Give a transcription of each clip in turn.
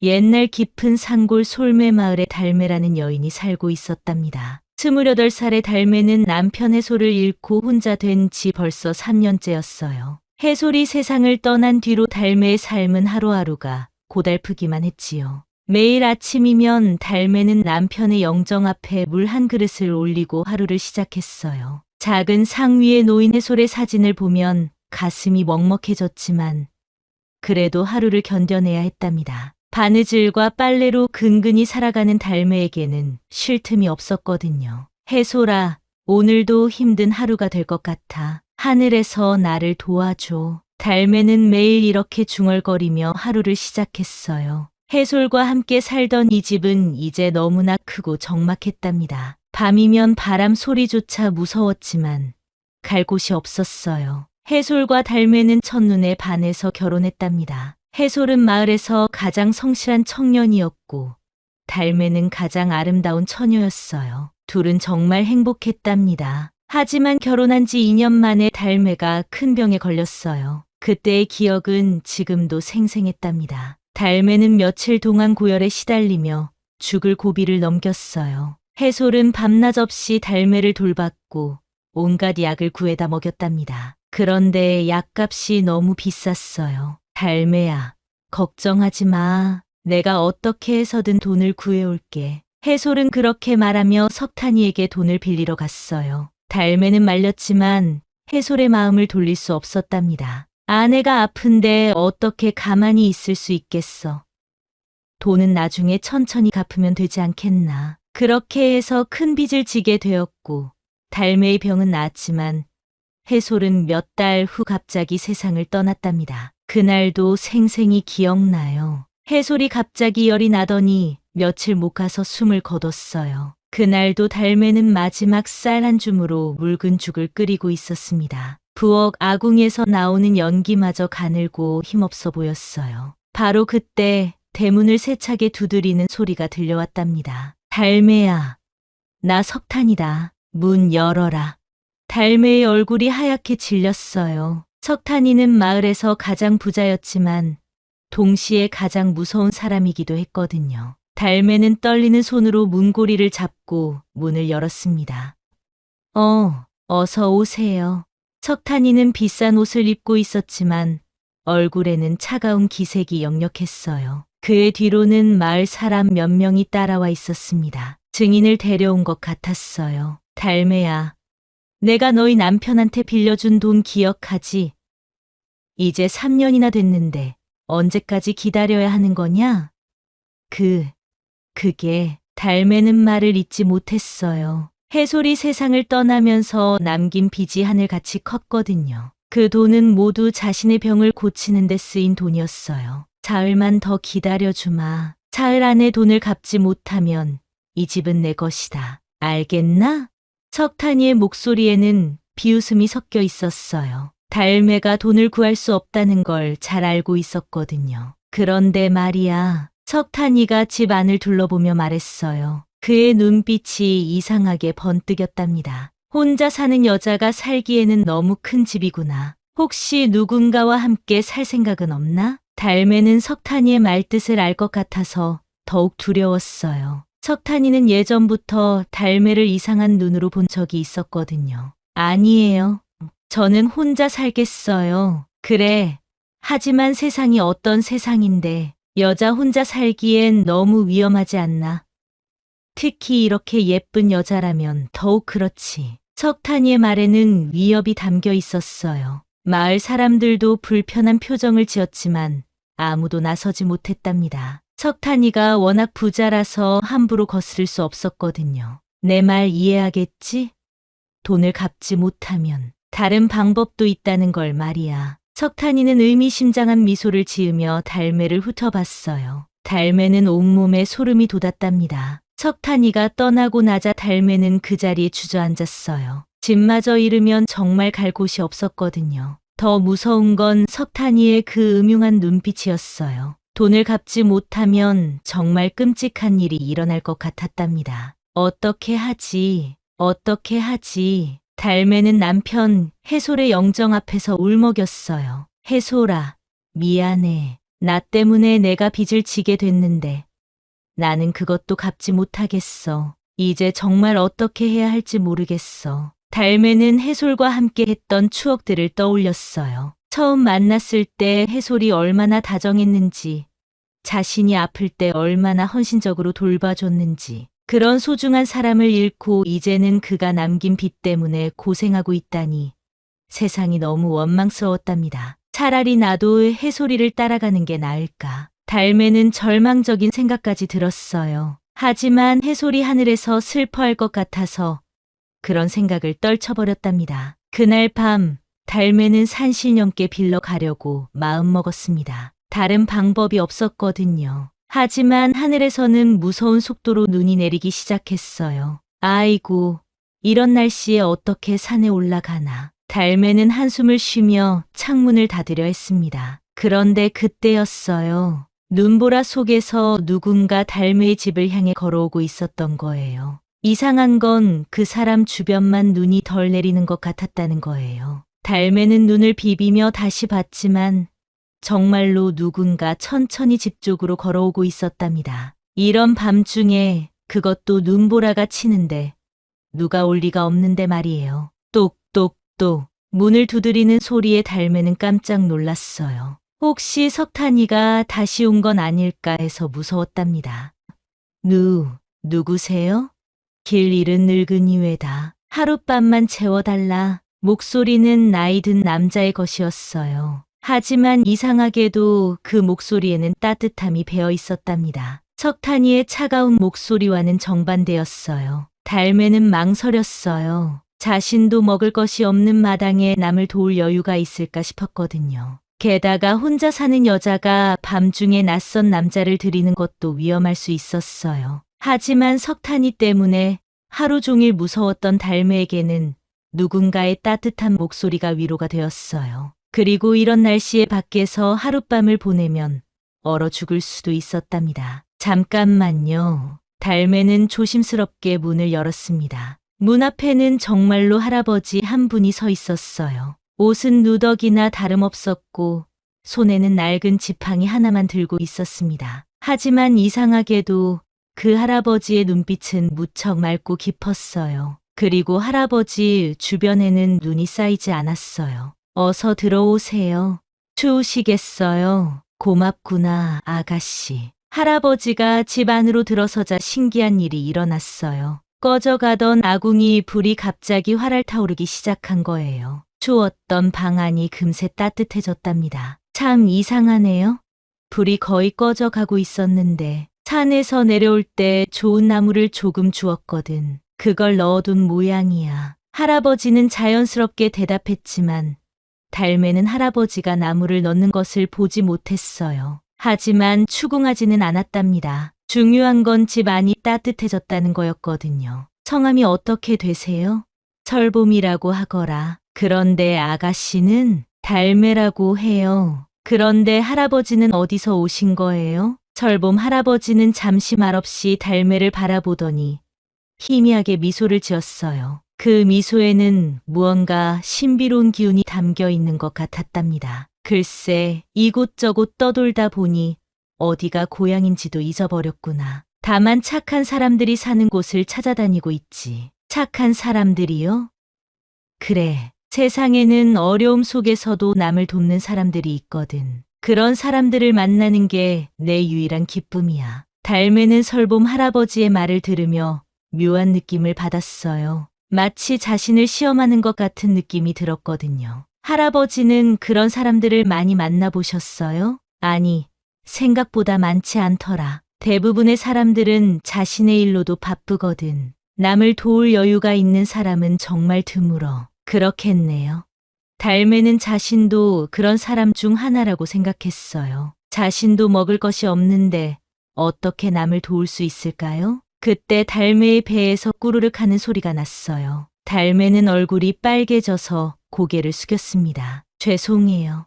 옛날 깊은 산골 솔매 마을에 달매라는 여인이 살고 있었답니다. 28살의 달매는 남편 해솔을 잃고 혼자 된 지 벌써 3년째였어요. 해솔이 세상을 떠난 뒤로 달매의 삶은 하루하루가 고달프기만 했지요. 매일 아침이면 달매는 남편의 영정 앞에 물 한 그릇을 올리고 하루를 시작했어요. 작은 상 위에 놓인 해솔의 사진을 보면 가슴이 먹먹해졌지만 그래도 하루를 견뎌내야 했답니다. 바느질과 빨래로 근근히 살아가는 달매에게는 쉴 틈이 없었거든요. 해솔아, 오늘도 힘든 하루가 될 것 같아. 하늘에서 나를 도와줘. 달매는 매일 이렇게 중얼거리며 하루를 시작했어요. 해솔과 함께 살던 이 집은 이제 너무나 크고 적막했답니다. 밤이면 바람 소리조차 무서웠지만 갈 곳이 없었어요. 해솔과 달매는 첫눈에 반해서 결혼했답니다. 해솔은 마을에서 가장 성실한 청년이었고 달매는 가장 아름다운 처녀였어요. 둘은 정말 행복했답니다. 하지만 결혼한 지 2년 만에 달매가 큰 병에 걸렸어요. 그때의 기억은 지금도 생생했답니다. 달매는 며칠 동안 고열에 시달리며 죽을 고비를 넘겼어요. 해솔은 밤낮 없이 달매를 돌봤고 온갖 약을 구해다 먹였답니다. 그런데 약값이 너무 비쌌어요. 달매야, 걱정하지 마. 내가 어떻게 해서든 돈을 구해올게. 해솔은 그렇게 말하며 석탄이에게 돈을 빌리러 갔어요. 달매는 말렸지만 해솔의 마음을 돌릴 수 없었답니다. 아내가 아픈데 어떻게 가만히 있을 수 있겠어. 돈은 나중에 천천히 갚으면 되지 않겠나. 그렇게 해서 큰 빚을 지게 되었고 달매의 병은 나았지만 해솔은 몇 달 후 갑자기 세상을 떠났답니다. 그날도 생생히 기억나요. 해솔이 갑자기 열이 나더니 며칠 못 가서 숨을 거뒀어요. 그날도 달매는 마지막 쌀 한 줌으로 묽은 죽을 끓이고 있었습니다. 부엌 아궁에서 나오는 연기마저 가늘고 힘없어 보였어요. 바로 그때 대문을 세차게 두드리는 소리가 들려왔답니다. 달매야, 나 석탄이다. 문 열어라. 달매의 얼굴이 하얗게 질렸어요. 석탄이는 마을에서 가장 부자였지만 동시에 가장 무서운 사람이기도 했거든요. 달매는 떨리는 손으로 문고리를 잡고 문을 열었습니다. 어서 오세요. 석탄이는 비싼 옷을 입고 있었지만 얼굴에는 차가운 기색이 역력했어요. 그의 뒤로는 마을 사람 몇 명이 따라와 있었습니다. 증인을 데려온 것 같았어요. 달매야, 내가 너희 남편한테 빌려준 돈 기억하지? 이제 3년이나 됐는데 언제까지 기다려야 하는 거냐? 그게 달매는 말을 잇지 못했어요. 해솔이 세상을 떠나면서 남긴 빚이 하늘같이 컸거든요. 그 돈은 모두 자신의 병을 고치는 데 쓰인 돈이었어요. 사흘만 더 기다려주마. 사흘 안에 돈을 갚지 못하면 이 집은 내 것이다. 알겠나? 석탄이의 목소리에는 비웃음이 섞여 있었어요. 달매가 돈을 구할 수 없다는 걸 잘 알고 있었거든요. 그런데 말이야, 석탄이가 집 안을 둘러보며 말했어요. 그의 눈빛이 이상하게 번뜩였답니다. 혼자 사는 여자가 살기에는 너무 큰 집이구나. 혹시 누군가와 함께 살 생각은 없나? 달매는 석탄이의 말뜻을 알 것 같아서 더욱 두려웠어요. 석탄이는 예전부터 달매를 이상한 눈으로 본 적이 있었거든요. 아니에요. 저는 혼자 살겠어요. 그래. 하지만 세상이 어떤 세상인데 여자 혼자 살기엔 너무 위험하지 않나? 특히 이렇게 예쁜 여자라면 더욱 그렇지. 석탄이의 말에는 위협이 담겨 있었어요. 마을 사람들도 불편한 표정을 지었지만 아무도 나서지 못했답니다. 석탄이가 워낙 부자라서 함부로 거스를 수 없었거든요. 내 말 이해하겠지? 돈을 갚지 못하면 다른 방법도 있다는 걸 말이야. 석탄이는 의미심장한 미소를 지으며 달매를 훑어봤어요. 달매는 온몸에 소름이 돋았답니다. 석탄이가 떠나고 나자 달매는 그 자리에 주저앉았어요. 집마저 잃으면 정말 갈 곳이 없었거든요. 더 무서운 건 석탄이의 그 음흉한 눈빛이었어요. 돈을 갚지 못하면 정말 끔찍한 일이 일어날 것 같았답니다. 어떻게 하지? 달매는 남편 해솔의 영정 앞에서 울먹였어요. 해솔아, 미안해. 나 때문에 내가 빚을 지게 됐는데 나는 그것도 갚지 못하겠어. 이제 정말 어떻게 해야 할지 모르겠어. 달매는 해솔과 함께 했던 추억들을 떠올렸어요. 처음 만났을 때 해솔이 얼마나 다정했는지, 자신이 아플 때 얼마나 헌신적으로 돌봐줬는지, 그런 소중한 사람을 잃고 이제는 그가 남긴 빚 때문에 고생하고 있다니 세상이 너무 원망스러웠답니다. 차라리 나도 해솔이를 따라가는 게 나을까. 달매는 절망적인 생각까지 들었어요. 하지만 해솔이 하늘에서 슬퍼할 것 같아서 그런 생각을 떨쳐버렸답니다. 그날 밤 달매는 산신령께 빌러 가려고 마음먹었습니다. 다른 방법이 없었거든요. 하지만 하늘에서는 무서운 속도로 눈이 내리기 시작했어요. 아이고, 이런 날씨에 어떻게 산에 올라가나. 달매는 한숨을 쉬며 창문을 닫으려 했습니다. 그런데 그때였어요. 눈보라 속에서 누군가 달매의 집을 향해 걸어오고 있었던 거예요. 이상한 건 그 사람 주변만 눈이 덜 내리는 것 같았다는 거예요. 달매는 눈을 비비며 다시 봤지만 정말로 누군가 천천히 집 쪽으로 걸어오고 있었답니다. 이런 밤중에 그것도 눈보라가 치는데 누가 올 리가 없는데 말이에요. 똑똑똑 문을 두드리는 소리에 달매는 깜짝 놀랐어요. 혹시 석탄이가 다시 온 건 아닐까 해서 무서웠답니다. 누구세요? 길 잃은 늙은이 외다. 하룻밤만 채워달라. 목소리는 나이 든 남자의 것이었어요. 하지만 이상하게도 그 목소리에는 따뜻함이 배어 있었답니다. 석탄이의 차가운 목소리와는 정반대였어요. 달매는 망설였어요. 자신도 먹을 것이 없는 마당에 남을 도울 여유가 있을까 싶었거든요. 게다가 혼자 사는 여자가 밤중에 낯선 남자를 들이는 것도 위험할 수 있었어요. 하지만 석탄이 때문에 하루 종일 무서웠던 달매에게는 누군가의 따뜻한 목소리가 위로가 되었어요. 그리고 이런 날씨에 밖에서 하룻밤을 보내면 얼어 죽을 수도 있었답니다. 잠깐만요. 달매는 조심스럽게 문을 열었습니다. 문 앞에는 정말로 할아버지 한 분이 서 있었어요. 옷은 누더기나 다름없었고 손에는 낡은 지팡이 하나만 들고 있었습니다. 하지만 이상하게도 그 할아버지의 눈빛은 무척 맑고 깊었어요. 그리고 할아버지 주변에는 눈이 쌓이지 않았어요. 어서 들어오세요. 추우시겠어요. 고맙구나, 아가씨. 할아버지가 집 안으로 들어서자 신기한 일이 일어났어요. 꺼져가던 아궁이 불이 갑자기 활활 타오르기 시작한 거예요. 추웠던 방 안이 금세 따뜻해졌답니다. 참 이상하네요. 불이 거의 꺼져가고 있었는데 산에서 내려올 때 좋은 나무를 조금 주었거든. 그걸 넣어둔 모양이야. 할아버지는 자연스럽게 대답했지만 달매는 할아버지가 나무를 넣는 것을 보지 못했어요. 하지만 추궁하지는 않았답니다. 중요한 건 집 안이 따뜻해졌다는 거였거든요. 성함이 어떻게 되세요? 철봄이라고 하거라. 그런데 아가씨는 달매라고 해요. 그런데 할아버지는 어디서 오신 거예요? 철봄 할아버지는 잠시 말없이 달매를 바라보더니 희미하게 미소를 지었어요. 그 미소에는 무언가 신비로운 기운이 담겨 있는 것 같았답니다. 글쎄, 이곳저곳 떠돌다 보니 어디가 고향인지도 잊어버렸구나. 다만 착한 사람들이 사는 곳을 찾아다니고 있지. 착한 사람들이요? 그래, 세상에는 어려움 속에서도 남을 돕는 사람들이 있거든. 그런 사람들을 만나는 게 내 유일한 기쁨이야. 달매는 설봄 할아버지의 말을 들으며 묘한 느낌을 받았어요. 마치 자신을 시험하는 것 같은 느낌이 들었거든요. 할아버지는 그런 사람들을 많이 만나보셨어요? 아니, 생각보다 많지 않더라. 대부분의 사람들은 자신의 일로도 바쁘거든. 남을 도울 여유가 있는 사람은 정말 드물어. 그렇겠네요. 달매는 자신도 그런 사람 중 하나라고 생각했어요. 자신도 먹을 것이 없는데 어떻게 남을 도울 수 있을까요? 그때 달매의 배에서 꾸르륵 하는 소리가 났어요. 달매는 얼굴이 빨개져서 고개를 숙였습니다. 죄송해요.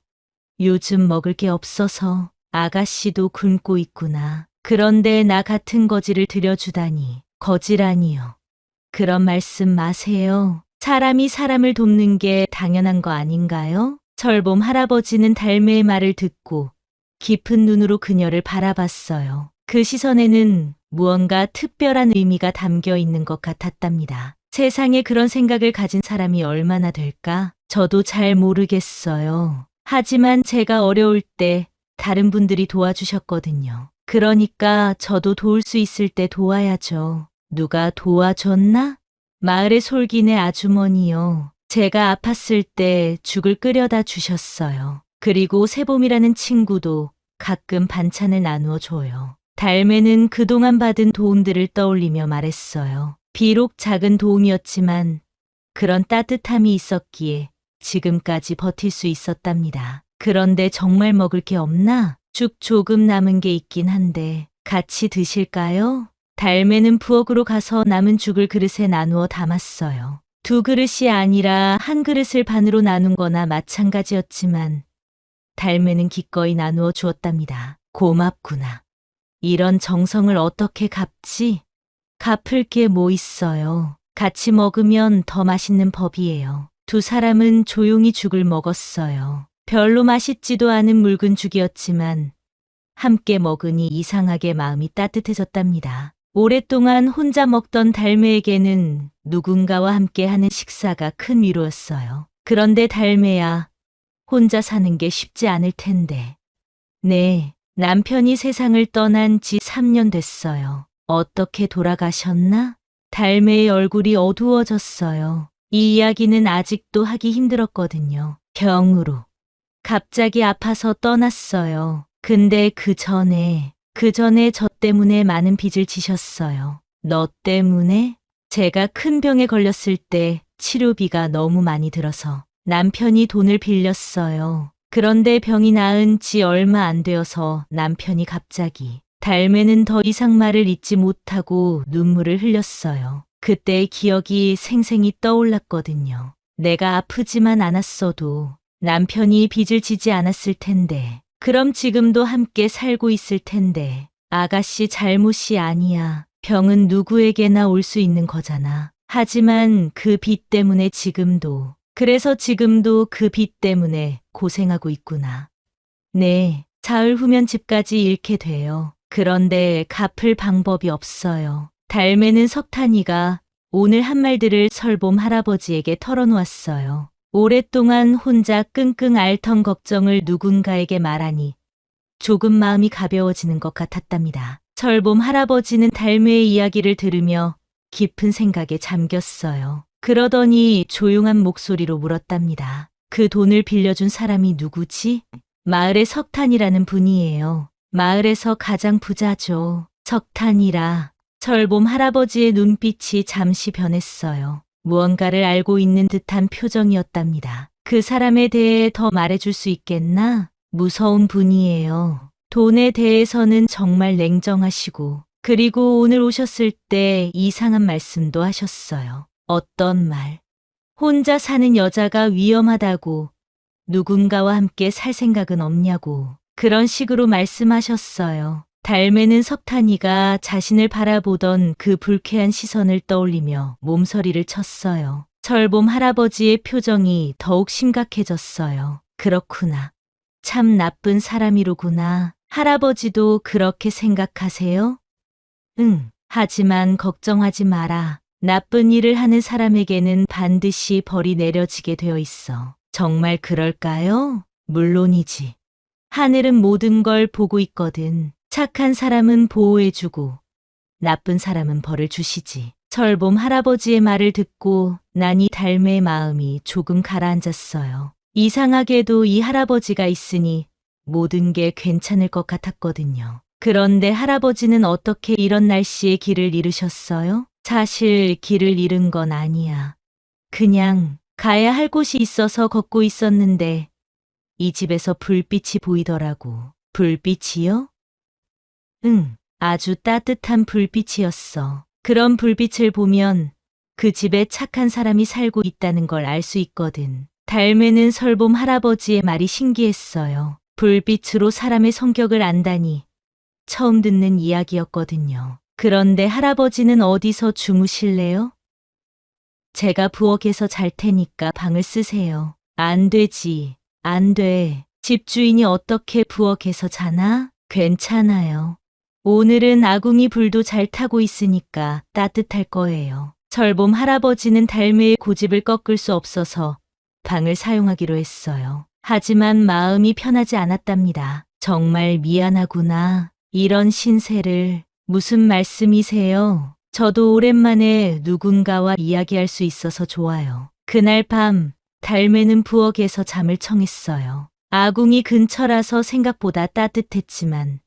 요즘 먹을 게 없어서. 아가씨도 굶고 있구나. 그런데 나 같은 거지를 들여주다니. 거지라니요. 그런 말씀 마세요. 사람이 사람을 돕는 게 당연한 거 아닌가요? 철봄 할아버지는 달매의 말을 듣고 깊은 눈으로 그녀를 바라봤어요. 그 시선에는 무언가 특별한 의미가 담겨 있는 것 같았답니다. 세상에 그런 생각을 가진 사람이 얼마나 될까? 저도 잘 모르겠어요. 하지만 제가 어려울 때 다른 분들이 도와주셨거든요. 그러니까 저도 도울 수 있을 때 도와야죠. 누가 도와줬나? 마을의 솔기네 아주머니요. 제가 아팠을 때 죽을 끓여다 주셨어요. 그리고 세봄이라는 친구도 가끔 반찬을 나누어 줘요. 달매는 그동안 받은 도움들을 떠올리며 말했어요. 비록 작은 도움이었지만 그런 따뜻함이 있었기에 지금까지 버틸 수 있었답니다. 그런데 정말 먹을 게 없나? 죽 조금 남은 게 있긴 한데 같이 드실까요? 달매는 부엌으로 가서 남은 죽을 그릇에 나누어 담았어요. 두 그릇이 아니라 한 그릇을 반으로 나눈 거나 마찬가지였지만 달매는 기꺼이 나누어 주었답니다. 고맙구나. 이런 정성을 어떻게 갚지? 갚을 게 뭐 있어요. 같이 먹으면 더 맛있는 법이에요. 두 사람은 조용히 죽을 먹었어요. 별로 맛있지도 않은 묽은 죽이었지만 함께 먹으니 이상하게 마음이 따뜻해졌답니다. 오랫동안 혼자 먹던 달매에게는 누군가와 함께 하는 식사가 큰 위로였어요. 그런데 달매야, 혼자 사는 게 쉽지 않을 텐데. 네, 남편이 세상을 떠난 지 3년 됐어요. 어떻게 돌아가셨나? 달매의 얼굴이 어두워졌어요. 이 이야기는 아직도 하기 힘들었거든요. 병으로. 갑자기 아파서 떠났어요. 근데 그 전에 저 때문에 많은 빚을 지셨어요. 너 때문에? 제가 큰 병에 걸렸을 때 치료비가 너무 많이 들어서 남편이 돈을 빌렸어요. 그런데 병이 나은 지 얼마 안 되어서 남편이 갑자기 달매는 더 이상 말을 잇지 못하고 눈물을 흘렸어요. 그때의 기억이 생생히 떠올랐거든요. 내가 아프지만 않았어도 남편이 빚을 지지 않았을 텐데, 그럼 지금도 함께 살고 있을 텐데. 아가씨 잘못이 아니야. 병은 누구에게나 올 수 있는 거잖아. 하지만 그 빚 때문에 그래서 지금도 그 빚 때문에 고생하고 있구나. 네, 사흘 후면 집까지 잃게 돼요. 그런데 갚을 방법이 없어요. 달매는 석탄이가 오늘 한 말들을 설봄 할아버지에게 털어놓았어요. 오랫동안 혼자 끙끙 앓던 걱정을 누군가에게 말하니 조금 마음이 가벼워지는 것 같았답니다. 설봄 할아버지는 달매의 이야기를 들으며 깊은 생각에 잠겼어요. 그러더니 조용한 목소리로 물었답니다. 그 돈을 빌려준 사람이 누구지? 마을의 석탄이라는 분이에요. 마을에서 가장 부자죠. 석탄이라. 설봄 할아버지의 눈빛이 잠시 변했어요. 무언가를 알고 있는 듯한 표정이었답니다. 그 사람에 대해 더 말해줄 수 있겠나? 무서운 분이에요. 돈에 대해서는 정말 냉정하시고, 그리고 오늘 오셨을 때 이상한 말씀도 하셨어요. 어떤 말? 혼자 사는 여자가 위험하다고, 누군가와 함께 살 생각은 없냐고, 그런 식으로 말씀하셨어요. 달매는 석탄이가 자신을 바라보던 그 불쾌한 시선을 떠올리며 몸서리를 쳤어요. 설봄 할아버지의 표정이 더욱 심각해졌어요. 그렇구나. 참 나쁜 사람이로구나. 할아버지도 그렇게 생각하세요? 응. 하지만 걱정하지 마라. 나쁜 일을 하는 사람에게는 반드시 벌이 내려지게 되어 있어. 정말 그럴까요? 물론이지. 하늘은 모든 걸 보고 있거든. 착한 사람은 보호해주고 나쁜 사람은 벌을 주시지. 설봄 할아버지의 말을 듣고 나니 달매의 마음이 조금 가라앉았어요. 이상하게도 이 할아버지가 있으니 모든 게 괜찮을 것 같았거든요. 그런데 할아버지는 어떻게 이런 날씨에 길을 잃으셨어요? 사실 길을 잃은 건 아니야. 그냥 가야 할 곳이 있어서 걷고 있었는데 이 집에서 불빛이 보이더라고. 불빛이요? 응, 아주 따뜻한 불빛이었어. 그런 불빛을 보면 그 집에 착한 사람이 살고 있다는 걸 알 수 있거든. 달매는 설봄 할아버지의 말이 신기했어요. 불빛으로 사람의 성격을 안다니 처음 듣는 이야기였거든요. 그런데 할아버지는 어디서 주무실래요? 제가 부엌에서 잘 테니까 방을 쓰세요. 안 되지. 안 돼. 집주인이 어떻게 부엌에서 자나? 괜찮아요. 오늘은 아궁이 불도 잘 타고 있으니까 따뜻할 거예요. 철봄 할아버지는 달매의 고집을 꺾을 수 없어서 방을 사용하기로 했어요. 하지만 마음이 편하지 않았답니다. 정말 미안하구나. 이런 신세를. 무슨 말씀이세요? 저도 오랜만에 누군가와 이야기할 수 있어서 좋아요. 그날 밤 달매는 부엌에서 잠을 청했어요. 아궁이 근처라서 생각보다 따뜻했지만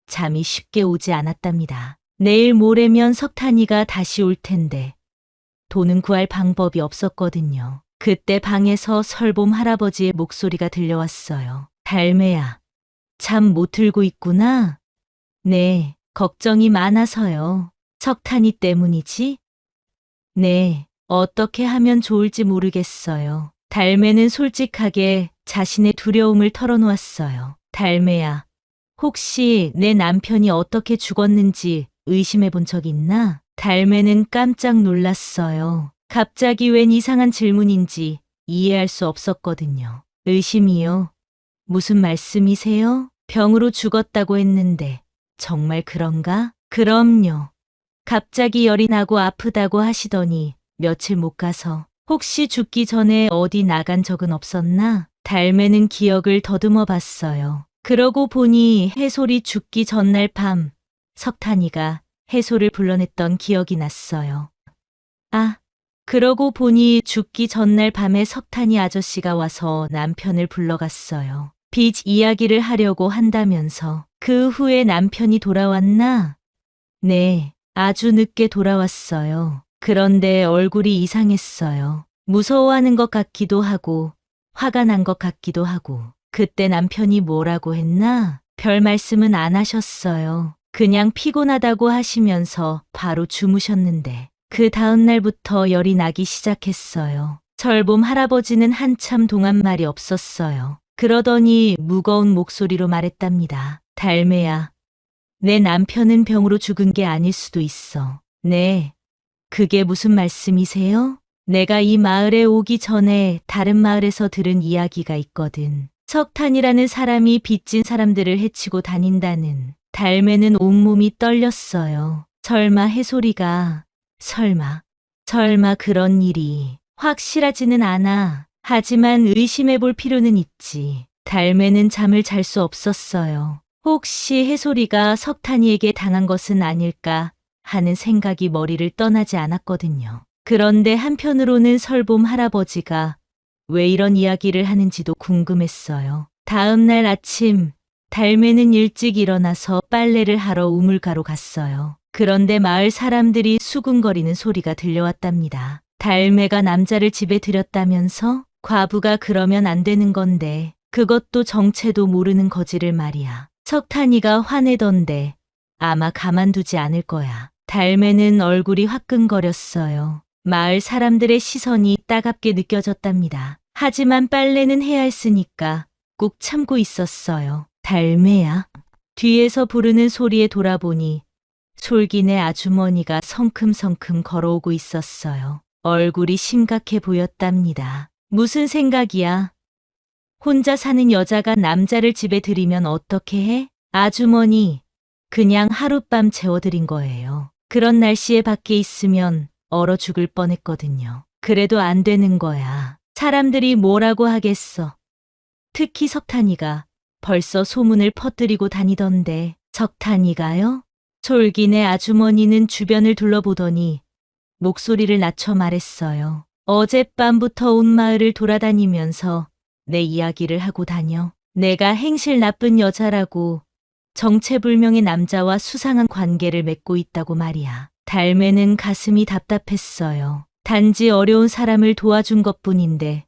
잠이 쉽게 오지 않았답니다. 내일 모레면 석탄이가 다시 올 텐데 돈은 구할 방법이 없었거든요. 그때 방에서 설봄 할아버지의 목소리가 들려왔어요. 달매야, 잠 못 들고 있구나? 네, 걱정이 많아서요. 석탄이 때문이지? 네, 어떻게 하면 좋을지 모르겠어요. 달매는 솔직하게 자신의 두려움을 털어놓았어요. 달매야, 혹시 내 남편이 어떻게 죽었는지 의심해 본 적 있나? 달매는 깜짝 놀랐어요. 갑자기 웬 이상한 질문인지 이해할 수 없었거든요. 의심이요? 무슨 말씀이세요? 병으로 죽었다고 했는데 정말 그런가? 그럼요. 갑자기 열이 나고 아프다고 하시더니 며칠 못 가서 혹시 죽기 전에 어디 나간 적은 없었나? 달매는 기억을 더듬어 봤어요. 그러고 보니 해솔이 죽기 전날 밤 석탄이가 해솔을 불러냈던 기억이 났어요. 아, 그러고 보니 죽기 전날 밤에 석탄이 아저씨가 와서 남편을 불러갔어요. 빚 이야기를 하려고 한다면서. 그 후에 남편이 돌아왔나? 네, 아주 늦게 돌아왔어요. 그런데 얼굴이 이상했어요. 무서워하는 것 같기도 하고 화가 난 것 같기도 하고. 그때 남편이 뭐라고 했나? 별 말씀은 안 하셨어요. 그냥 피곤하다고 하시면서 바로 주무셨는데 그 다음 날부터 열이 나기 시작했어요. 철봄 할아버지는 한참 동안 말이 없었어요. 그러더니 무거운 목소리로 말했답니다. 달매야, 내 남편은 병으로 죽은 게 아닐 수도 있어. 네, 그게 무슨 말씀이세요? 내가 이 마을에 오기 전에 다른 마을에서 들은 이야기가 있거든. 석탄이라는 사람이 빚진 사람들을 해치고 다닌다는. 달매는 온몸이 떨렸어요. 설마 해솔이가, 설마 그런 일이. 확실하지는 않아. 하지만 의심해 볼 필요는 있지. 달매는 잠을 잘 수 없었어요. 혹시 해솔이가 석탄이에게 당한 것은 아닐까 하는 생각이 머리를 떠나지 않았거든요. 그런데 한편으로는 설봄 할아버지가 왜 이런 이야기를 하는지도 궁금했어요. 다음 날 아침, 달매는 일찍 일어나서 빨래를 하러 우물가로 갔어요. 그런데 마을 사람들이 수군거리는 소리가 들려왔답니다. 달매가 남자를 집에 들였다면서? 과부가 그러면 안 되는 건데 그것도 정체도 모르는 거지를 말이야. 석탄이가 화내던데 아마 가만두지 않을 거야. 달매는 얼굴이 화끈거렸어요. 마을 사람들의 시선이 따갑게 느껴졌답니다. 하지만 빨래는 해야 했으니까 꾹 참고 있었어요. 달매야. 뒤에서 부르는 소리에 돌아보니 솔기네 아주머니가 성큼성큼 걸어오고 있었어요. 얼굴이 심각해 보였답니다. 무슨 생각이야? 혼자 사는 여자가 남자를 집에 들이면 어떻게 해? 아주머니, 그냥 하룻밤 재워드린 거예요. 그런 날씨에 밖에 있으면 얼어 죽을 뻔했거든요. 그래도 안 되는 거야. 사람들이 뭐라고 하겠어. 특히 석탄이가 벌써 소문을 퍼뜨리고 다니던데. 석탄이가요? 솔기네 아주머니는 주변을 둘러보더니 목소리를 낮춰 말했어요. 어젯밤부터 온 마을을 돌아다니면서 내 이야기를 하고 다녀. 내가 행실 나쁜 여자라고 정체불명의 남자와 수상한 관계를 맺고 있다고 말이야. 달매는 가슴이 답답했어요. 단지 어려운 사람을 도와준 것뿐인데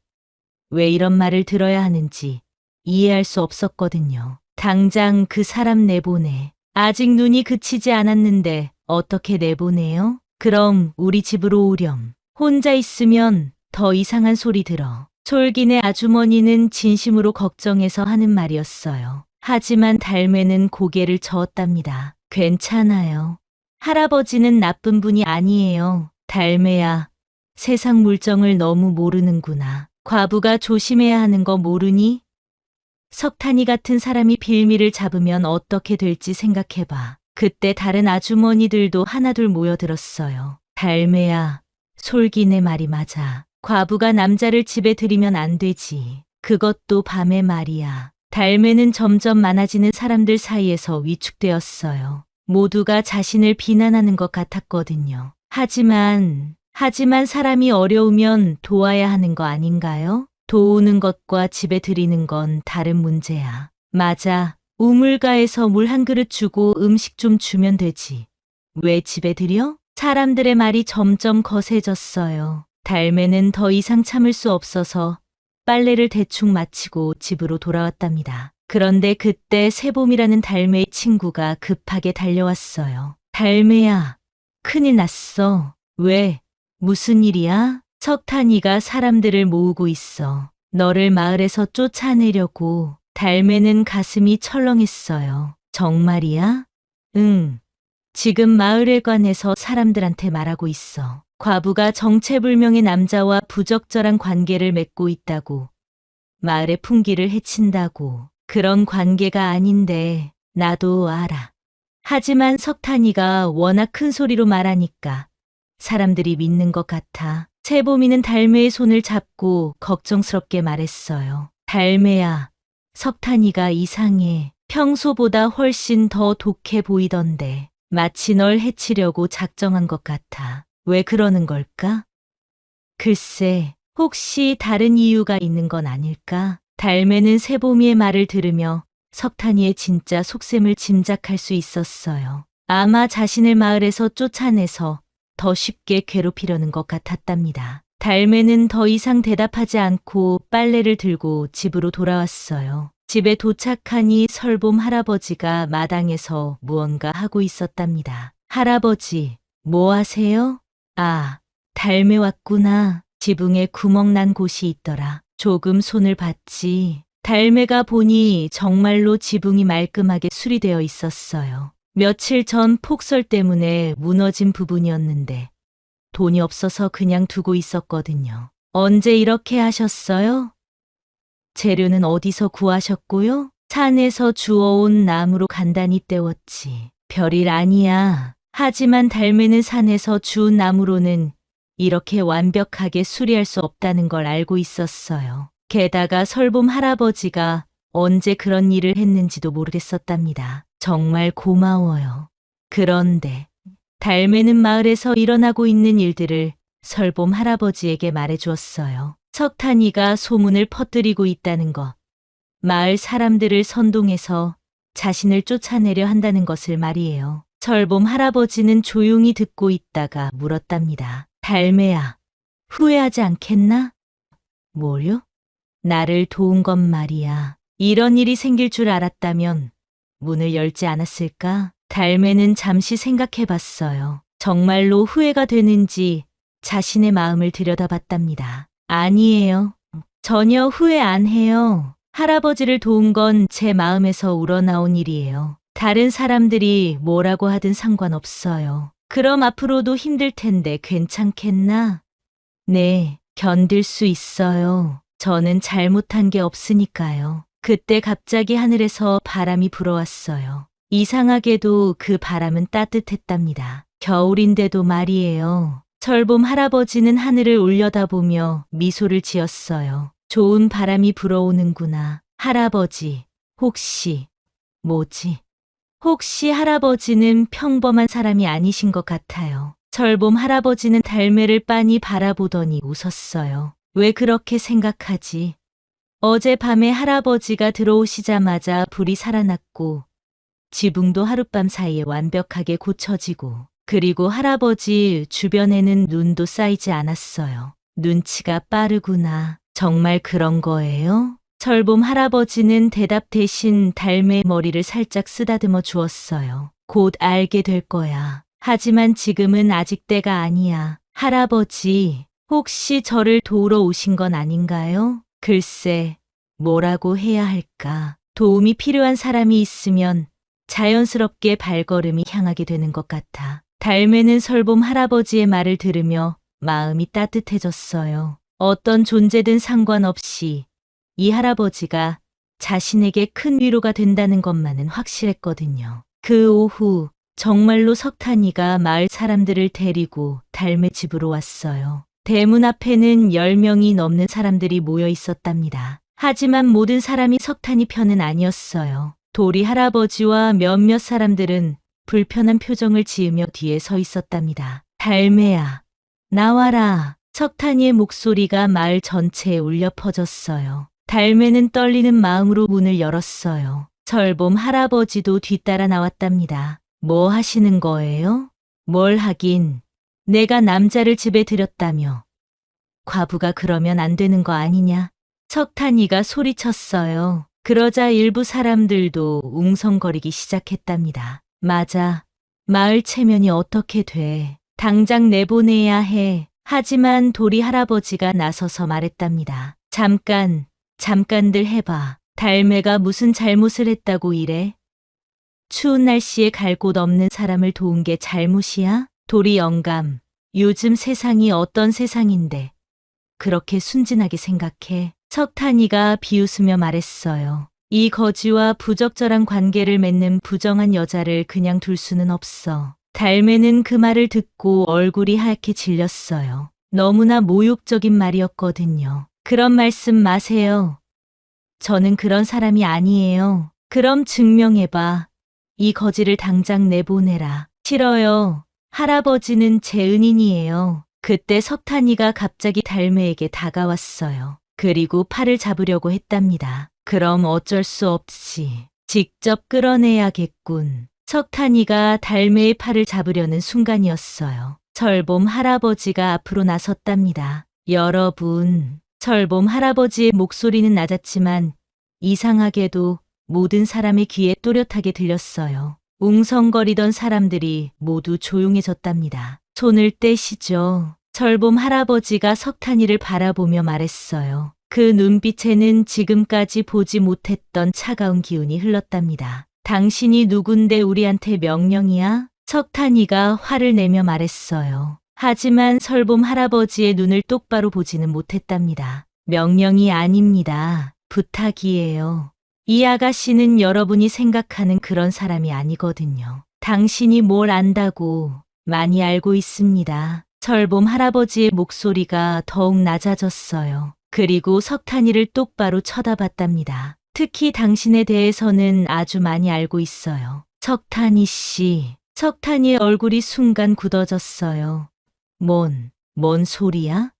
왜 이런 말을 들어야 하는지 이해할 수 없었거든요. 당장 그 사람 내보내. 아직 눈이 그치지 않았는데 어떻게 내보내요? 그럼 우리 집으로 오렴. 혼자 있으면 더 이상한 소리 들어. 솔기네 아주머니는 진심으로 걱정해서 하는 말이었어요. 하지만 달매는 고개를 저었답니다. 괜찮아요. 할아버지는 나쁜 분이 아니에요. 달매야, 세상 물정을 너무 모르는구나. 과부가 조심해야 하는 거 모르니? 석탄이 같은 사람이 빌미를 잡으면 어떻게 될지 생각해봐. 그때 다른 아주머니들도 하나둘 모여들었어요. 달매야, 솔기네 말이 맞아. 과부가 남자를 집에 들이면 안 되지. 그것도 밤에 말이야. 달매는 점점 많아지는 사람들 사이에서 위축되었어요. 모두가 자신을 비난하는 것 같았거든요. 하지만 사람이 어려우면 도와야 하는 거 아닌가요? 도우는 것과 집에 들이는 건 다른 문제야. 맞아. 우물가에서 물 한 그릇 주고 음식 좀 주면 되지. 왜 집에 들여? 사람들의 말이 점점 거세졌어요. 달매는 더 이상 참을 수 없어서 빨래를 대충 마치고 집으로 돌아왔답니다. 그런데 그때 세봄이라는 달매의 친구가 급하게 달려왔어요. 달매야, 큰일 났어. 왜? 무슨 일이야? 석탄이가 사람들을 모으고 있어. 너를 마을에서 쫓아내려고. 달매는 가슴이 철렁했어요. 정말이야? 응. 지금 마을회관에서 사람들한테 말하고 있어. 과부가 정체불명의 남자와 부적절한 관계를 맺고 있다고. 마을의 풍기를 해친다고. 그런 관계가 아닌데 나도 알아. 하지만 석탄이가 워낙 큰 소리로 말하니까 사람들이 믿는 것 같아. 세봄이는 달매의 손을 잡고 걱정스럽게 말했어요. 달매야, 석탄이가 이상해. 평소보다 훨씬 더 독해 보이던데 마치 널 해치려고 작정한 것 같아. 왜 그러는 걸까? 글쎄, 혹시 다른 이유가 있는 건 아닐까? 달매는 세봄이의 말을 들으며 석탄이의 진짜 속셈을 짐작할 수 있었어요. 아마 자신을 마을에서 쫓아내서 더 쉽게 괴롭히려는 것 같았답니다. 달매는 더 이상 대답하지 않고 빨래를 들고 집으로 돌아왔어요. 집에 도착하니 설봄 할아버지가 마당에서 무언가 하고 있었답니다. 할아버지, 뭐 하세요? 아, 달매 왔구나. 지붕에 구멍 난 곳이 있더라. 조금 손을 봤지. 달매가 보니 정말로 지붕이 말끔하게 수리되어 있었어요. 며칠 전 폭설 때문에 무너진 부분이었는데 돈이 없어서 그냥 두고 있었거든요. 언제 이렇게 하셨어요? 재료는 어디서 구하셨고요? 산에서 주워온 나무로 간단히 때웠지. 별일 아니야. 하지만 달매는 산에서 주운 나무로는 이렇게 완벽하게 수리할 수 없다는 걸 알고 있었어요. 게다가 설봄 할아버지가 언제 그런 일을 했는지도 모르겠었답니다. 정말 고마워요. 그런데 달매는 마을에서 일어나고 있는 일들을 설봄 할아버지에게 말해주었어요. 석탄이가 소문을 퍼뜨리고 있다는 것, 마을 사람들을 선동해서 자신을 쫓아내려 한다는 것을 말이에요. 설봄 할아버지는 조용히 듣고 있다가 물었답니다. 달매야, 후회하지 않겠나? 뭐요? 나를 도운 것 말이야. 이런 일이 생길 줄 알았다면 문을 열지 않았을까? 달매는 잠시 생각해 봤어요. 정말로 후회가 되는지 자신의 마음을 들여다봤답니다. 아니에요. 전혀 후회 안 해요. 할아버지를 도운 건 제 마음에서 우러나온 일이에요. 다른 사람들이 뭐라고 하든 상관없어요. 그럼 앞으로도 힘들 텐데 괜찮겠나? 네, 견딜 수 있어요. 저는 잘못한 게 없으니까요. 그때 갑자기 하늘에서 바람이 불어왔어요. 이상하게도 그 바람은 따뜻했답니다. 겨울인데도 말이에요. 설봄 할아버지는 하늘을 올려다보며 미소를 지었어요. 좋은 바람이 불어오는구나. 할아버지, 혹시, 뭐지? 혹시 할아버지는 평범한 사람이 아니신 것 같아요. 설봄 할아버지는 달매를 빤히 바라보더니 웃었어요. 왜 그렇게 생각하지? 어젯밤에 할아버지가 들어오시자마자 불이 살아났고 지붕도 하룻밤 사이에 완벽하게 고쳐지고 그리고 할아버지 주변에는 눈도 쌓이지 않았어요. 눈치가 빠르구나. 정말 그런 거예요? 설봄 할아버지는 대답 대신 달매 머리를 살짝 쓰다듬어 주었어요. 곧 알게 될 거야. 하지만 지금은 아직 때가 아니야. 할아버지, 혹시 저를 도우러 오신 건 아닌가요? 글쎄, 뭐라고 해야 할까? 도움이 필요한 사람이 있으면 자연스럽게 발걸음이 향하게 되는 것 같아. 달매는 설봄 할아버지의 말을 들으며 마음이 따뜻해졌어요. 어떤 존재든 상관없이 이 할아버지가 자신에게 큰 위로가 된다는 것만은 확실했거든요. 그 오후 정말로 석탄이가 마을 사람들을 데리고 달매 집으로 왔어요. 대문 앞에는 10명이 넘는 사람들이 모여 있었답니다. 하지만 모든 사람이 석탄이 편은 아니었어요. 도리 할아버지와 몇몇 사람들은 불편한 표정을 지으며 뒤에 서 있었답니다. 달매야, 나와라. 석탄이의 목소리가 마을 전체에 울려 퍼졌어요. 달매는 떨리는 마음으로 문을 열었어요. 철봄 할아버지도 뒤따라 나왔답니다. 뭐 하시는 거예요? 뭘 하긴. 내가 남자를 집에 들였다며. 과부가 그러면 안 되는 거 아니냐? 석탄이가 소리쳤어요. 그러자 일부 사람들도 웅성거리기 시작했답니다. 맞아. 마을 체면이 어떻게 돼. 당장 내보내야 해. 하지만 도리 할아버지가 나서서 말했답니다. 잠깐들 해봐. 달매가 무슨 잘못을 했다고 이래? 추운 날씨에 갈 곳 없는 사람을 도운 게 잘못이야? 도리 영감, 요즘 세상이 어떤 세상인데 그렇게 순진하게 생각해? 석탄이가 비웃으며 말했어요. 이 거지와 부적절한 관계를 맺는 부정한 여자를 그냥 둘 수는 없어. 달매는 그 말을 듣고 얼굴이 하얗게 질렸어요. 너무나 모욕적인 말이었거든요. 그런 말씀 마세요. 저는 그런 사람이 아니에요. 그럼 증명해봐. 이 거지를 당장 내보내라. 싫어요. 할아버지는 제 은인이에요. 그때 석탄이가 갑자기 달매에게 다가왔어요. 그리고 팔을 잡으려고 했답니다. 그럼 어쩔 수 없이 직접 끌어내야겠군. 석탄이가 달매의 팔을 잡으려는 순간이었어요. 철봄 할아버지가 앞으로 나섰답니다. 여러분, 철봄 할아버지의 목소리는 낮았지만 이상하게도 모든 사람의 귀에 또렷하게 들렸어요. 웅성거리던 사람들이 모두 조용해졌답니다. 손을 떼시죠. 철봄 할아버지가 석탄이를 바라보며 말했어요. 그 눈빛에는 지금까지 보지 못했던 차가운 기운이 흘렀답니다. 당신이 누군데 우리한테 명령이야? 석탄이가 화를 내며 말했어요. 하지만 철봄 할아버지의 눈을 똑바로 보지는 못했답니다. 명령이 아닙니다. 부탁이에요. 이 아가씨는 여러분이 생각하는 그런 사람이 아니거든요. 당신이 뭘 안다고 많이 알고 있습니다. 철봄 할아버지의 목소리가 더욱 낮아졌어요. 그리고 석탄이를 똑바로 쳐다봤답니다. 특히 당신에 대해서는 아주 많이 알고 있어요. 석탄이 씨. 석탄이의 얼굴이 순간 굳어졌어요. 뭔 소리야?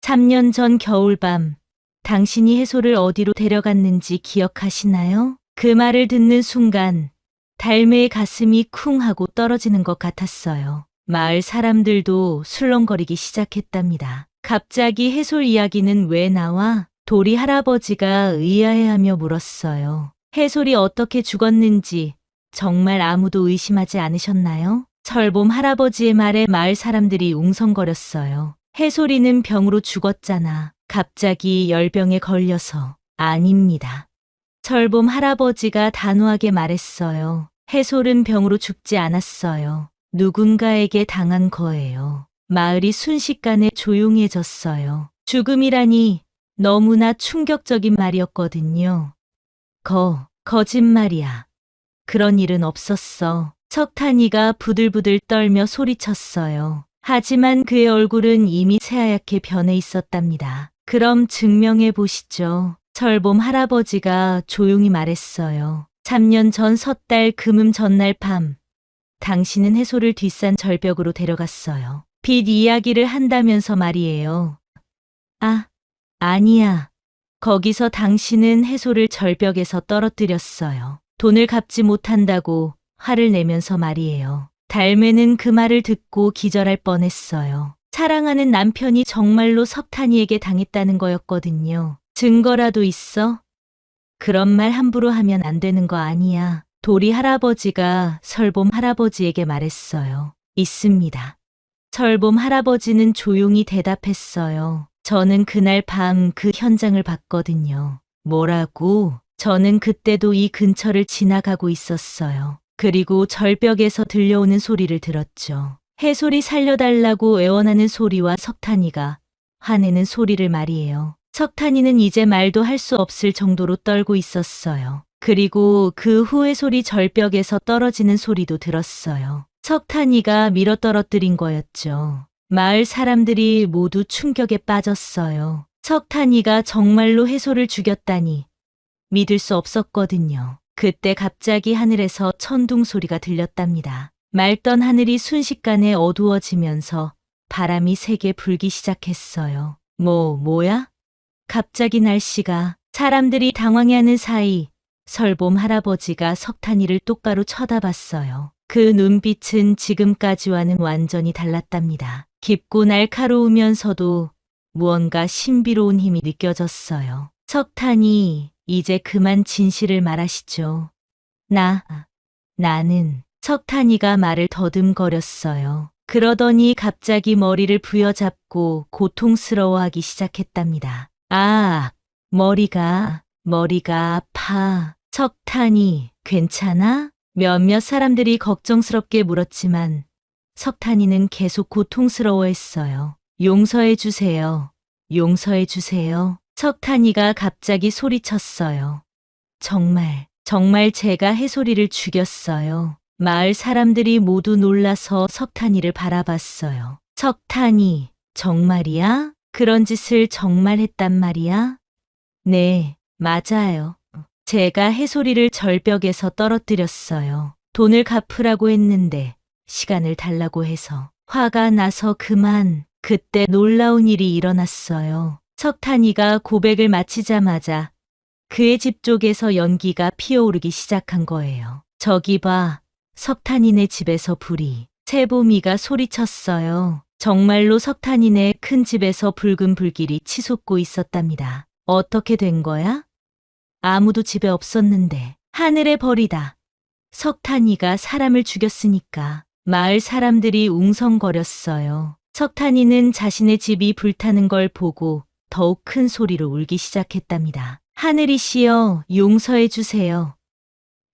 3년 전 겨울밤, 당신이 해소를 어디로 데려갔는지 기억하시나요? 그 말을 듣는 순간 달매의 가슴이 쿵 하고 떨어지는 것 같았어요. 마을 사람들도 술렁거리기 시작했답니다. 갑자기 해솔 이야기는 왜 나와? 도리 할아버지가 의아해하며 물었어요. 해솔이 어떻게 죽었는지 정말 아무도 의심하지 않으셨나요? 철봄 할아버지의 말에 마을 사람들이 웅성거렸어요. 해솔이는 병으로 죽었잖아. 갑자기 열병에 걸려서. 아닙니다. 철봄 할아버지가 단호하게 말했어요. 해솔은 병으로 죽지 않았어요. 누군가에게 당한 거예요. 마을이 순식간에 조용해졌어요. 죽음이라니 너무나 충격적인 말이었거든요. 거짓말이야. 그런 일은 없었어. 석탄이가 부들부들 떨며 소리쳤어요. 하지만 그의 얼굴은 이미 새하얗게 변해 있었답니다. 그럼 증명해 보시죠. 철봄 할아버지가 조용히 말했어요. 3년 전 섣달 금음 전날 밤, 당신은 해솔을 뒷산 절벽으로 데려갔어요. 빚 이야기를 한다면서 말이에요. 아니야. 거기서 당신은 해솔을 절벽에서 떨어뜨렸어요. 돈을 갚지 못한다고 화를 내면서 말이에요. 달매는 그 말을 듣고 기절할 뻔했어요. 사랑하는 남편이 정말로 석탄이에게 당했다는 거였거든요. 증거라도 있어? 그런 말 함부로 하면 안 되는 거 아니야. 도리 할아버지가 철봄 할아버지에게 말했어요. 있습니다. 철봄 할아버지는 조용히 대답했어요. 저는 그날 밤 그 현장을 봤거든요. 뭐라고? 저는 그때도 이 근처를 지나가고 있었어요. 그리고 절벽에서 들려오는 소리를 들었죠. 해솔이 살려달라고 애원하는 소리와 석탄이가 화내는 소리를 말이에요. 석탄이는 이제 말도 할 수 없을 정도로 떨고 있었어요. 그리고 그 후의 소리 절벽에서 떨어지는 소리도 들었어요. 석탄이가 밀어 떨어뜨린 거였죠. 마을 사람들이 모두 충격에 빠졌어요. 석탄이가 정말로 해솔을 죽였다니 믿을 수 없었거든요. 그때 갑자기 하늘에서 천둥 소리가 들렸답니다. 맑던 하늘이 순식간에 어두워지면서 바람이 세게 불기 시작했어요. 뭐야? 갑자기 날씨가 사람들이 당황해하는 사이 설봄 할아버지가 석탄이를 똑바로 쳐다봤어요. 그 눈빛은 지금까지와는 완전히 달랐답니다. 깊고 날카로우면서도 무언가 신비로운 힘이 느껴졌어요. 석탄이 이제 그만 진실을 말하시죠. 나는 석탄이가 말을 더듬거렸어요. 그러더니 갑자기 머리를 부여잡고 고통스러워하기 시작했답니다. 머리가 아파. 석탄이 괜찮아? 몇몇 사람들이 걱정스럽게 물었지만 석탄이는 계속 고통스러워했어요. 용서해 주세요. 용서해 주세요. 석탄이가 갑자기 소리쳤어요. 정말 제가 해솔이를 죽였어요. 마을 사람들이 모두 놀라서 석탄이를 바라봤어요. 석탄이, 정말이야? 그런 짓을 정말 했단 말이야? 네, 맞아요. 제가 해솔이를 절벽에서 떨어뜨렸어요. 돈을 갚으라고 했는데 시간을 달라고 해서 화가 나서 그만. 그때 놀라운 일이 일어났어요. 석탄이가 고백을 마치자마자 그의 집 쪽에서 연기가 피어오르기 시작한 거예요. 저기 봐, 석탄이네 집에서 불이. 세봄이가 소리쳤어요. 정말로 석탄이네 큰 집에서 붉은 불길이 치솟고 있었답니다. 어떻게 된 거야? 아무도 집에 없었는데. 하늘의 벌이다. 석탄이가 사람을 죽였으니까. 마을 사람들이 웅성거렸어요. 석탄이는 자신의 집이 불타는 걸 보고 더욱 큰 소리로 울기 시작했답니다. 하늘이시여, 용서해 주세요.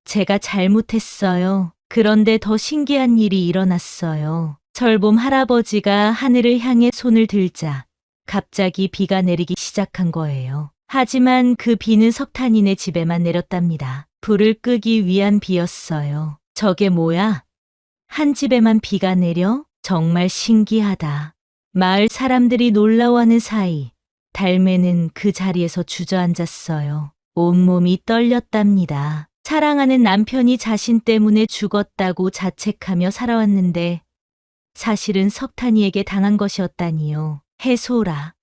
제가 잘못했어요. 그런데 더 신기한 일이 일어났어요. 설봄 할아버지가 하늘을 향해 손을 들자 갑자기 비가 내리기 시작한 거예요. 하지만 그 비는 석탄이네 집에만 내렸답니다. 불을 끄기 위한 비였어요. 저게 뭐야? 한 집에만 비가 내려? 정말 신기하다. 마을 사람들이 놀라워하는 사이 달매는 그 자리에서 주저앉았어요. 온몸이 떨렸답니다. 사랑하는 남편이 자신 때문에 죽었다고 자책하며 살아왔는데 사실은 석탄이에게 당한 것이었다니요. 해솔아,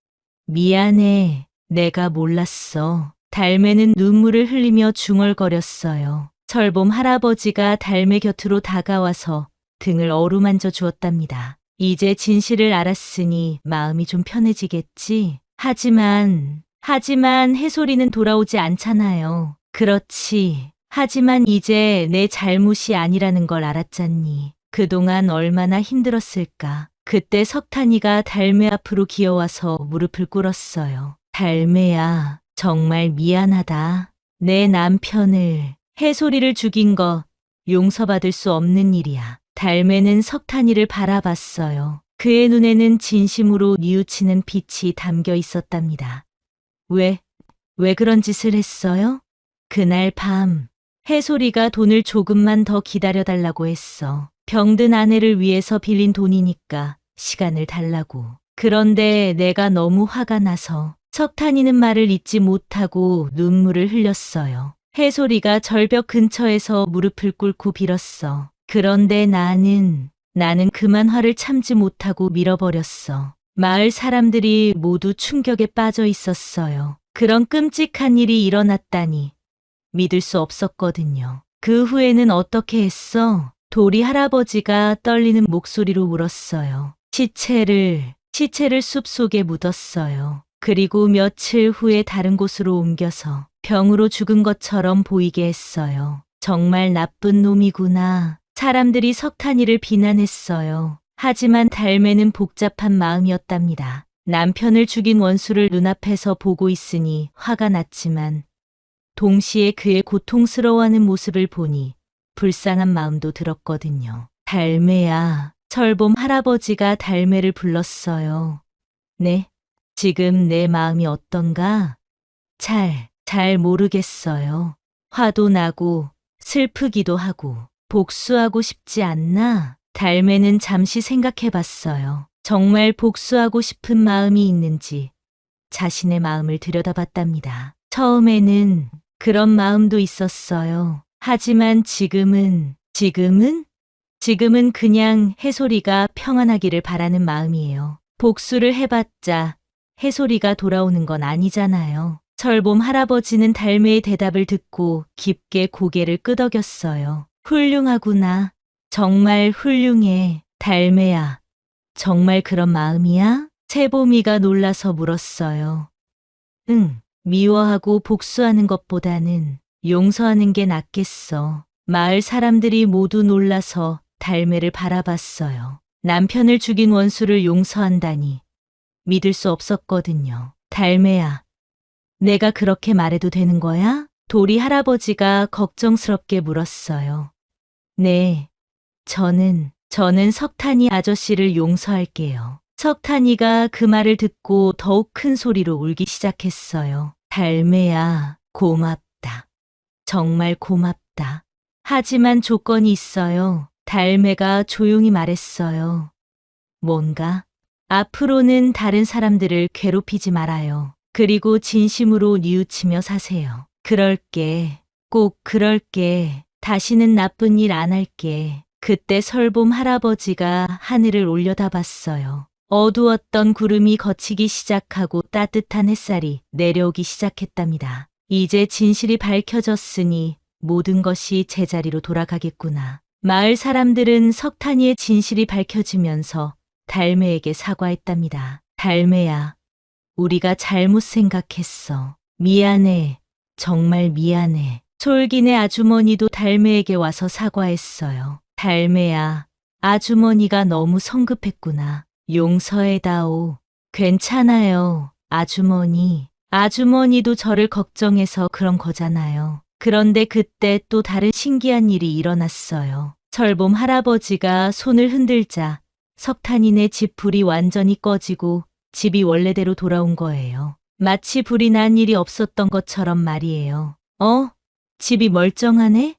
미안해. 내가 몰랐어. 달매는 눈물을 흘리며 중얼거렸어요. 설봄 할아버지가 달매 곁으로 다가와서 등을 어루만져 주었답니다. 이제 진실을 알았으니 마음이 좀 편해지겠지? 하지만 해솔이는 돌아오지 않잖아요. 그렇지. 하지만 이제 내 잘못이 아니라는 걸 알았잖니. 그동안 얼마나 힘들었을까. 그때 석탄이가 달매 앞으로 기어와서 무릎을 꿇었어요. 달매야, 정말 미안하다. 내 남편을, 해솔이를 죽인 거 용서받을 수 없는 일이야. 달매는 석탄이를 바라봤어요. 그의 눈에는 진심으로 뉘우치는 빛이 담겨 있었답니다. 왜 그런 짓을 했어요? 그날 밤, 해솔이가 돈을 조금만 더 기다려달라고 했어. 병든 아내를 위해서 빌린 돈이니까 시간을 달라고. 그런데 내가 너무 화가 나서 석탄이는 말을 잇지 못하고 눈물을 흘렸어요. 해솔이가 절벽 근처에서 무릎을 꿇고 빌었어. 그런데 나는 그만 화를 참지 못하고 밀어버렸어. 마을 사람들이 모두 충격에 빠져 있었어요. 그런 끔찍한 일이 일어났다니 믿을 수 없었거든요. 그 후에는 어떻게 했어? 도리 할아버지가 떨리는 목소리로 물었어요. 시체를 숲속에 묻었어요. 그리고 며칠 후에 다른 곳으로 옮겨서 병으로 죽은 것처럼 보이게 했어요. 정말 나쁜 놈이구나. 사람들이 석탄이를 비난했어요. 하지만 달매는 복잡한 마음이었답니다. 남편을 죽인 원수를 눈앞에서 보고 있으니 화가 났지만 동시에 그의 고통스러워하는 모습을 보니 불쌍한 마음도 들었거든요. 달매야, 설봄 할아버지가 달매를 불렀어요. 네, 지금 내 마음이 어떤가? 잘 모르겠어요. 화도 나고 슬프기도 하고 복수하고 싶지 않나? 달매는 잠시 생각해 봤어요. 정말 복수하고 싶은 마음이 있는지 자신의 마음을 들여다봤답니다. 처음에는 그런 마음도 있었어요. 하지만 지금은 그냥 해솔이가 평안하기를 바라는 마음이에요. 복수를 해봤자 해솔이가 돌아오는 건 아니잖아요. 철봄 할아버지는 달매의 대답을 듣고 깊게 고개를 끄덕였어요. 훌륭하구나. 정말 훌륭해. 달매야. 정말 그런 마음이야? 채봄이가 놀라서 물었어요. 응, 미워하고 복수하는 것보다는 용서하는 게 낫겠어. 마을 사람들이 모두 놀라서 달매를 바라봤어요. 남편을 죽인 원수를 용서한다니 믿을 수 없었거든요. 달매야, 내가 그렇게 말해도 되는 거야? 도리 할아버지가 걱정스럽게 물었어요. 네, 저는 석탄이 아저씨를 용서할게요. 석탄이가 그 말을 듣고 더욱 큰 소리로 울기 시작했어요. 달매야, 고맙다. 정말 고맙다. 하지만 조건이 있어요. 달매가 조용히 말했어요. 뭔가? 앞으로는 다른 사람들을 괴롭히지 말아요. 그리고 진심으로 뉘우치며 사세요. 꼭 그럴게. 다시는 나쁜 일 안 할게. 그때 설봄 할아버지가 하늘을 올려다봤어요. 어두웠던 구름이 걷히기 시작하고 따뜻한 햇살이 내려오기 시작했답니다. 이제 진실이 밝혀졌으니 모든 것이 제자리로 돌아가겠구나. 마을 사람들은 석탄이의 진실이 밝혀지면서 달매에게 사과했답니다. 달매야, 우리가 잘못 생각했어. 미안해. 정말 미안해. 솔기네 아주머니도 달매에게 와서 사과했어요. 달매야, 아주머니가 너무 성급했구나. 용서해다오. 괜찮아요, 아주머니. 아주머니도 저를 걱정해서 그런 거잖아요. 그런데 그때 또 다른 신기한 일이 일어났어요. 철봄 할아버지가 손을 흔들자 석탄이네 집 불이 완전히 꺼지고 집이 원래대로 돌아온 거예요. 마치 불이 난 일이 없었던 것처럼 말이에요. 집이 멀쩡하네?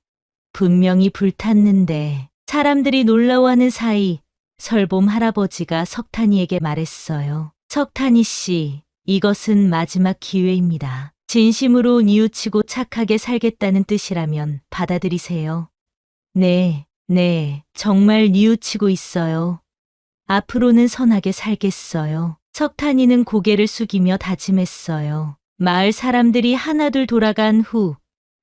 분명히 불탔는데. 사람들이 놀라워하는 사이 설봄 할아버지가 석탄이에게 말했어요. 석탄이 씨, 이것은 마지막 기회입니다. 진심으로 뉘우치고 착하게 살겠다는 뜻이라면 받아들이세요. 네, 정말 뉘우치고 있어요. 앞으로는 선하게 살겠어요. 석탄이는 고개를 숙이며 다짐했어요. 마을 사람들이 하나둘 돌아간 후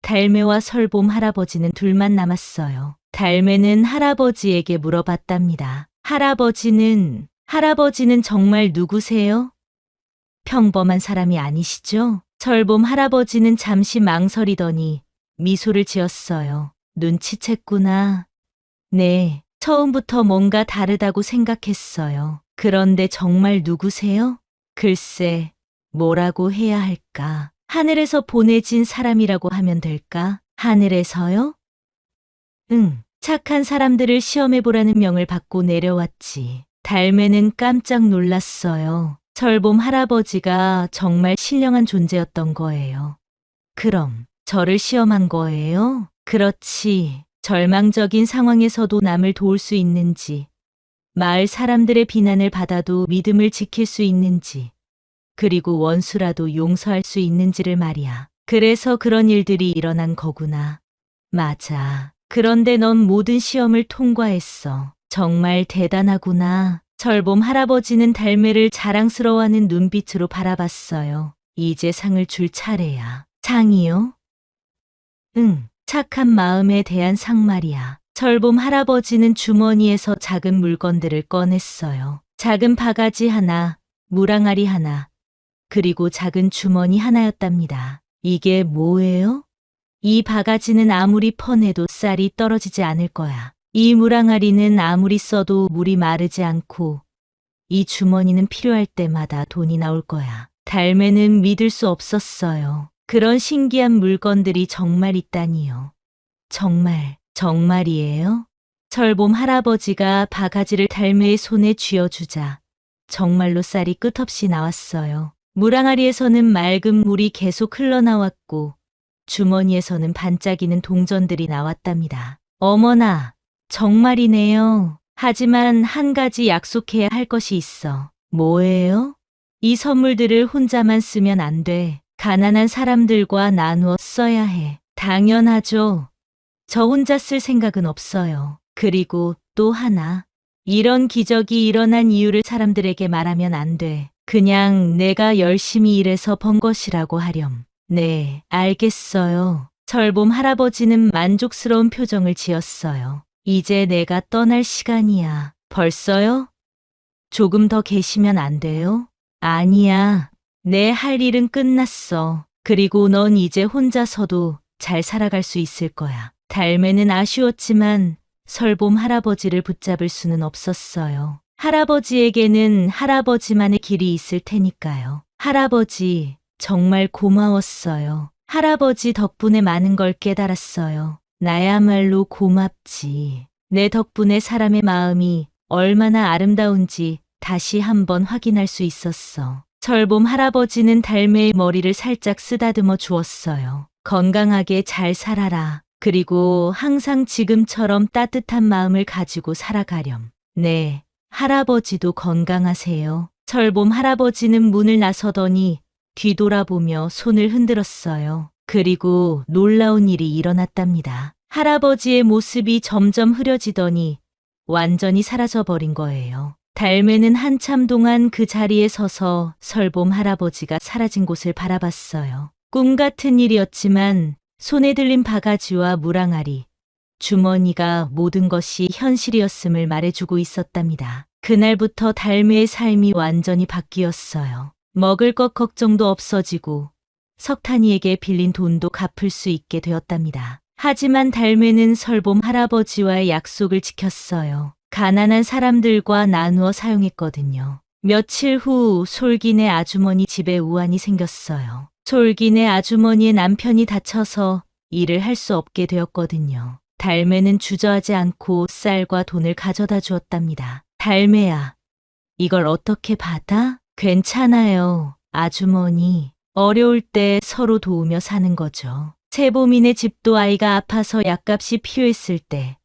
달매와 설봄 할아버지는 둘만 남았어요. 달매는 할아버지에게 물어봤답니다. 할아버지는 정말 누구세요? 평범한 사람이 아니시죠? 설봄 할아버지는 잠시 망설이더니 미소를 지었어요. 눈치챘구나. 네, 처음부터 뭔가 다르다고 생각했어요. 그런데 정말 누구세요? 글쎄, 뭐라고 해야 할까? 하늘에서 보내진 사람이라고 하면 될까? 하늘에서요? 응, 착한 사람들을 시험해보라는 명을 받고 내려왔지. 달매는 깜짝 놀랐어요. 설봄 할아버지가 정말 신령한 존재였던 거예요. 그럼 저를 시험한 거예요? 그렇지. 절망적인 상황에서도 남을 도울 수 있는지, 마을 사람들의 비난을 받아도 믿음을 지킬 수 있는지, 그리고 원수라도 용서할 수 있는지를 말이야. 그래서 그런 일들이 일어난 거구나. 맞아. 그런데 넌 모든 시험을 통과했어. 정말 대단하구나. 설봄 할아버지는 달매를 자랑스러워하는 눈빛으로 바라봤어요. 이제 상을 줄 차례야. 상이요? 응, 착한 마음에 대한 상 말이야. 설봄 할아버지는 주머니에서 작은 물건들을 꺼냈어요. 작은 바가지 하나, 물항아리 하나, 그리고 작은 주머니 하나였답니다. 이게 뭐예요? 이 바가지는 아무리 퍼내도 쌀이 떨어지지 않을 거야. 이 물항아리는 아무리 써도 물이 마르지 않고, 이 주머니는 필요할 때마다 돈이 나올 거야. 달매는 믿을 수 없었어요. 그런 신기한 물건들이 정말 있다니요. 정말이에요? 설봄 할아버지가 바가지를 달매의 손에 쥐어주자 정말로 쌀이 끝없이 나왔어요. 물항아리에서는 맑은 물이 계속 흘러나왔고 주머니에서는 반짝이는 동전들이 나왔답니다. 어머나, 정말이네요. 하지만 한 가지 약속해야 할 것이 있어. 뭐예요? 이 선물들을 혼자만 쓰면 안 돼. 가난한 사람들과 나누어 써야 해. 당연하죠. 저 혼자 쓸 생각은 없어요. 그리고 또 하나. 이런 기적이 일어난 이유를 사람들에게 말하면 안 돼. 그냥 내가 열심히 일해서 번 것이라고 하렴. 네, 알겠어요. 철봄 할아버지는 만족스러운 표정을 지었어요. 이제 내가 떠날 시간이야. 벌써요? 조금 더 계시면 안 돼요? 아니야. 내 할 일은 끝났어. 그리고 넌 이제 혼자서도 잘 살아갈 수 있을 거야. 달매는 아쉬웠지만 설봄 할아버지를 붙잡을 수는 없었어요. 할아버지에게는 할아버지만의 길이 있을 테니까요. 할아버지, 정말 고마웠어요. 할아버지 덕분에 많은 걸 깨달았어요. 나야말로 고맙지. 내 덕분에 사람의 마음이 얼마나 아름다운지 다시 한번 확인할 수 있었어. 철봄 할아버지는 달매의 머리를 살짝 쓰다듬어 주었어요. 건강하게 잘 살아라. 그리고 항상 지금처럼 따뜻한 마음을 가지고 살아가렴. 네, 할아버지도 건강하세요. 철봄 할아버지는 문을 나서더니 뒤돌아보며 손을 흔들었어요. 그리고 놀라운 일이 일어났답니다. 할아버지의 모습이 점점 흐려지더니 완전히 사라져버린 거예요. 달매는 한참 동안 그 자리에 서서 설봄 할아버지가 사라진 곳을 바라봤어요. 꿈 같은 일이었지만 손에 들린 바가지와 물항아리, 주머니가 모든 것이 현실이었음을 말해주고 있었답니다. 그날부터 달매의 삶이 완전히 바뀌었어요. 먹을 것 걱정도 없어지고 석탄이에게 빌린 돈도 갚을 수 있게 되었답니다. 하지만 달매는 설봄 할아버지와의 약속을 지켰어요. 가난한 사람들과 나누어 사용했거든요. 며칠 후 솔기네 아주머니 집에 우환이 생겼어요. 솔기네 아주머니의 남편이 다쳐서 일을 할 수 없게 되었거든요. 달매는 주저하지 않고 쌀과 돈을 가져다 주었답니다. 달매야, 이걸 어떻게 받아? 괜찮아요, 아주머니. 어려울 때 서로 도우며 사는 거죠. 세보민의 집도 아이가 아파서 약값이 필요했을 때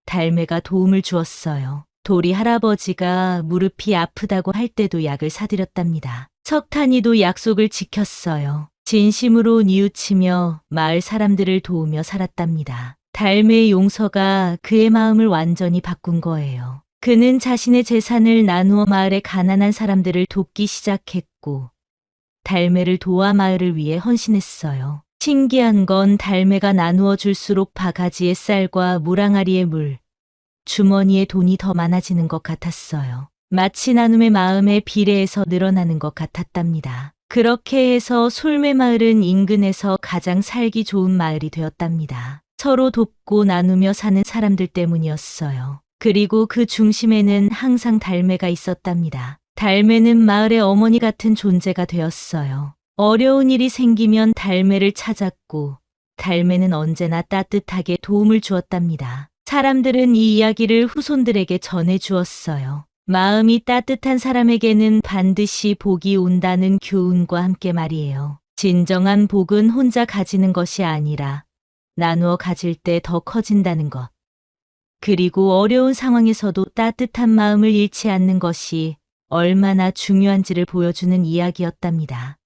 달매가 도움을 주었어요. 도리 할아버지가 무릎이 아프다고 할 때도 약을 사드렸답니다. 석탄이도 약속을 지켰어요. 진심으로 뉘우치며 마을 사람들을 도우며 살았답니다. 달매의 용서가 그의 마음을 완전히 바꾼 거예요. 그는 자신의 재산을 나누어 마을의 가난한 사람들을 돕기 시작했고 달매를 도와 마을을 위해 헌신했어요. 신기한 건 달매가 나누어 줄수록 바가지의 쌀과 물항아리의 물, 주머니에 돈이 더 많아지는 것 같았어요. 마치 나눔의 마음에 비례해서 늘어나는 것 같았답니다. 그렇게 해서 솔매마을은 인근에서 가장 살기 좋은 마을이 되었답니다. 서로 돕고 나누며 사는 사람들 때문이었어요. 그리고 그 중심에는 항상 달매가 있었답니다. 달매는 마을의 어머니 같은 존재가 되었어요. 어려운 일이 생기면 달매를 찾았고 달매는 언제나 따뜻하게 도움을 주었답니다. 사람들은 이 이야기를 후손들에게 전해 주었어요. 마음이 따뜻한 사람에게는 반드시 복이 온다는 교훈과 함께 말이에요. 진정한 복은 혼자 가지는 것이 아니라 나누어 가질 때 더 커진다는 것. 그리고 어려운 상황에서도 따뜻한 마음을 잃지 않는 것이 얼마나 중요한지를 보여주는 이야기였답니다.